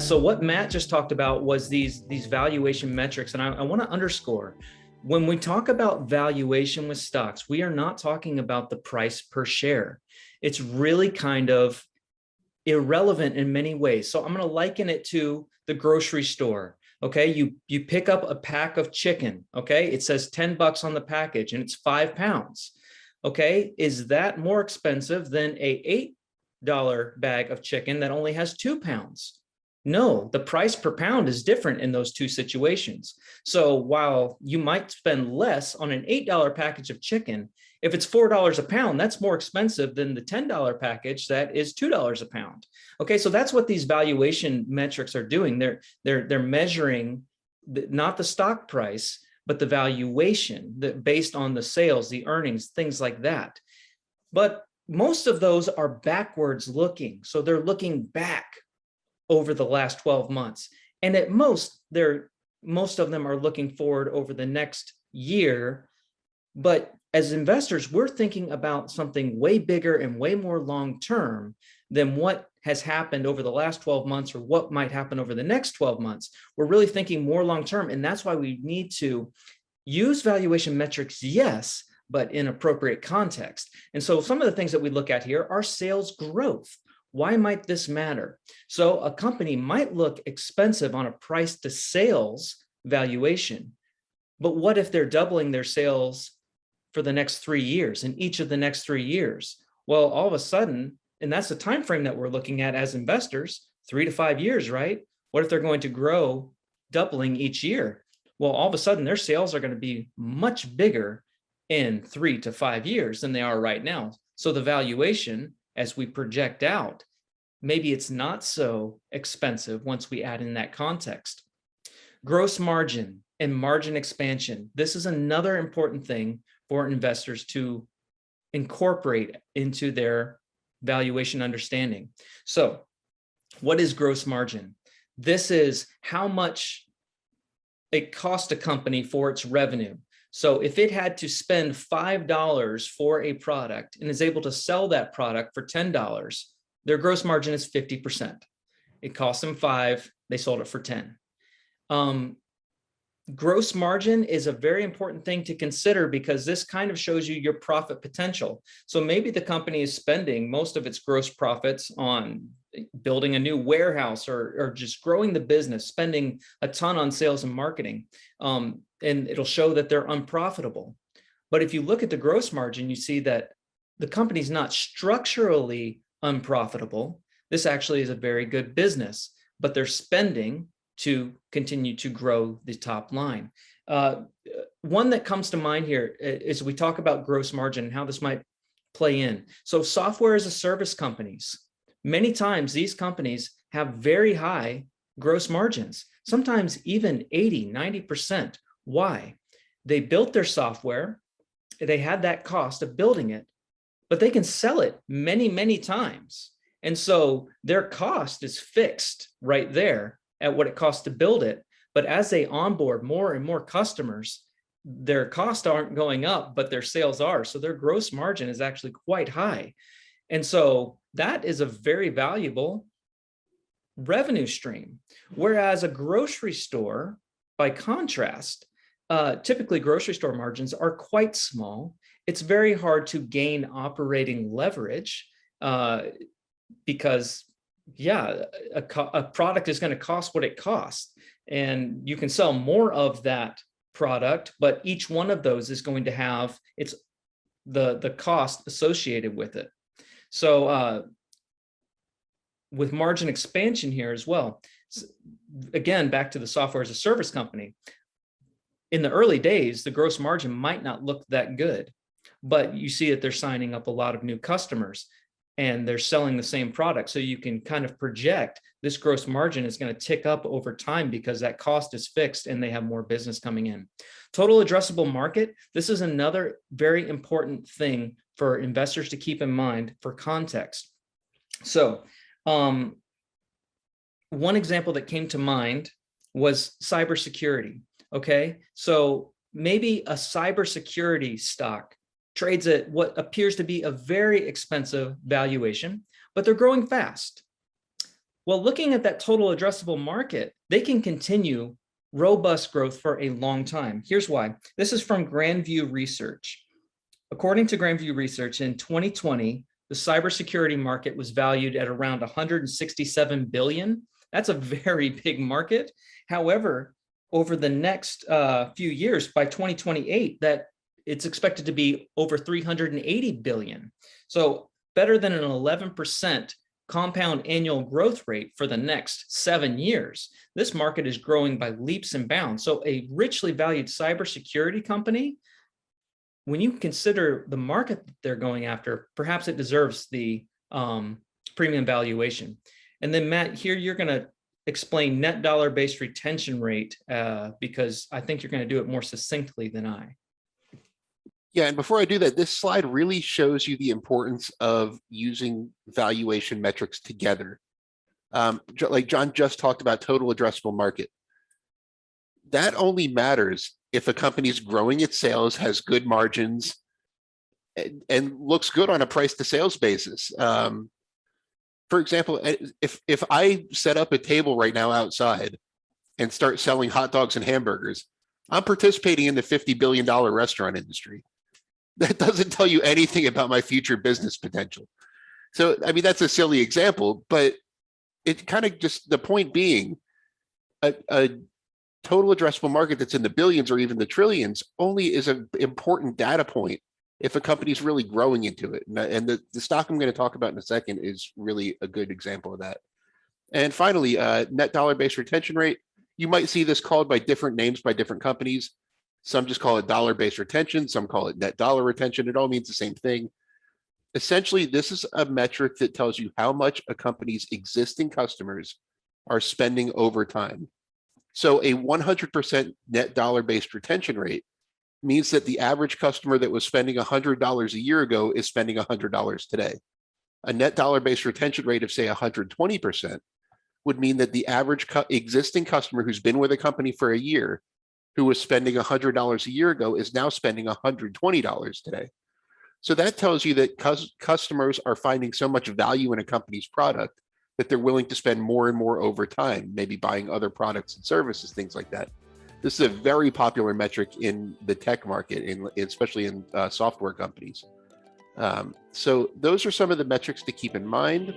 So what Matt just talked about was these valuation metrics. And I want to underscore, when we talk about valuation with stocks, we are not talking about the price per share. It's really kind of irrelevant in many ways. So I'm going to liken it to the grocery store. Okay, you pick up a pack of chicken. Okay, it says $10 on the package and it's 5 pounds. Okay, is that more expensive than a $8 bag of chicken that only has 2 pounds? No, the price per pound is different in those two situations. So while you might spend less on an $8 package of chicken, if it's $4 a pound, that's more expensive than the $10 package that is $2 a pound. Okay, so that's what these valuation metrics are doing. They're measuring not the stock price, but the valuation based on the sales, the earnings, things like that. But most of those are backwards looking. So they're looking back over the last 12 months. And at most of them are looking forward over the next year. But as investors, we're thinking about something way bigger and way more long-term than what has happened over the last 12 months or what might happen over the next 12 months. We're really thinking more long-term. And that's why we need to use valuation metrics, yes, but in appropriate context. And so some of the things that we look at here are sales growth. Why might this matter? So a company might look expensive on a price to sales valuation, but what if they're doubling their sales for the next 3 years, in each of the next 3 years? Well, all of a sudden, and that's the time frame that we're looking at as investors, 3 to 5 years, right? What if they're going to grow doubling each year? Well, all of a sudden their sales are going to be much bigger in 3 to 5 years than they are right now. So the valuation, as we project out, maybe it's not so expensive once we add in that context. Gross margin and margin expansion. This is another important thing for investors to incorporate into their valuation understanding. So what is gross margin? This is how much it costs a company for its revenue. So if it had to spend $5 for a product and is able to sell that product for $10, their gross margin is 50%. It cost them 5, they sold it for 10. Gross margin is a very important thing to consider because this kind of shows you your profit potential. So maybe the company is spending most of its gross profits on building a new warehouse or just growing the business, spending a ton on sales and marketing, and it'll show that they're unprofitable. But if you look at the gross margin, you see that the company's not structurally unprofitable. This actually is a very good business, but they're spending to continue to grow the top line. One that comes to mind here is we talk about gross margin and how this might play in. So software as a service companies, many times these companies have very high gross margins, sometimes even 80, 90%. Why? They built their software, they had that cost of building it, but they can sell it many, many times. And so their cost is fixed right there at what it costs to build it. But as they onboard more and more customers, their costs aren't going up, but their sales are. So their gross margin is actually quite high. And so that is a very valuable revenue stream. Whereas a grocery store, by contrast, typically grocery store margins are quite small. It's very hard to gain operating leverage because a product is going to cost what it costs, and you can sell more of that product, but each one of those is going to have the cost associated with it. So with margin expansion here as well, again, back to the software as a service company, in the early days, the gross margin might not look that good, but you see that they're signing up a lot of new customers and they're selling the same product. So you can kind of project this gross margin is going to tick up over time because that cost is fixed and they have more business coming in. Total addressable market. This is another very important thing for investors to keep in mind for context. So one example that came to mind was cybersecurity. Okay, so maybe a cybersecurity stock trades at what appears to be a very expensive valuation, but they're growing fast. Well, looking at that total addressable market, they can continue robust growth for a long time. Here's why. This is from Grandview Research. According to Grandview Research, in 2020, the cybersecurity market was valued at around 167 billion. That's a very big market. However, over the next few years, by 2028, that it's expected to be over 380 billion. So better than an 11% compound annual growth rate for the next 7 years. This market is growing by leaps and bounds. So a richly valued cybersecurity company, when you consider the market that they're going after, perhaps it deserves the premium valuation. And then Matt, here you're going to explain net dollar-based retention rate because I think you're going to do it more succinctly than I. Yeah, and before I do that, this slide really shows you the importance of using valuation metrics together. Like John just talked about total addressable market. That only matters if a company's growing its sales, has good margins, and looks good on a price to sales basis. For example, if I set up a table right now outside and start selling hot dogs and hamburgers, I'm participating in the $50 billion restaurant industry. That doesn't tell you anything about my future business potential. So, I mean, that's a silly example, but it kind of just, the point being, a total addressable market that's in the billions or even the trillions only is an important data point if a company's really growing into it. And the stock I'm going to talk about in a second is really a good example of that. And finally, net dollar-based retention rate. You might see this called by different names by different companies. Some just call it dollar-based retention. Some call it net dollar retention. It all means the same thing. Essentially, this is a metric that tells you how much a company's existing customers are spending over time. So a 100% net dollar-based retention rate means that the average customer that was spending $100 a year ago is spending $100 today. A net dollar-based retention rate of, say, 120% would mean that the average existing customer who's been with a company for a year, who was spending $100 a year ago, is now spending $120 today. So that tells you that customers are finding so much value in a company's product that they're willing to spend more and more over time, maybe buying other products and services, things like that. This is a very popular metric in the tech market, especially in software companies. So those are some of the metrics to keep in mind.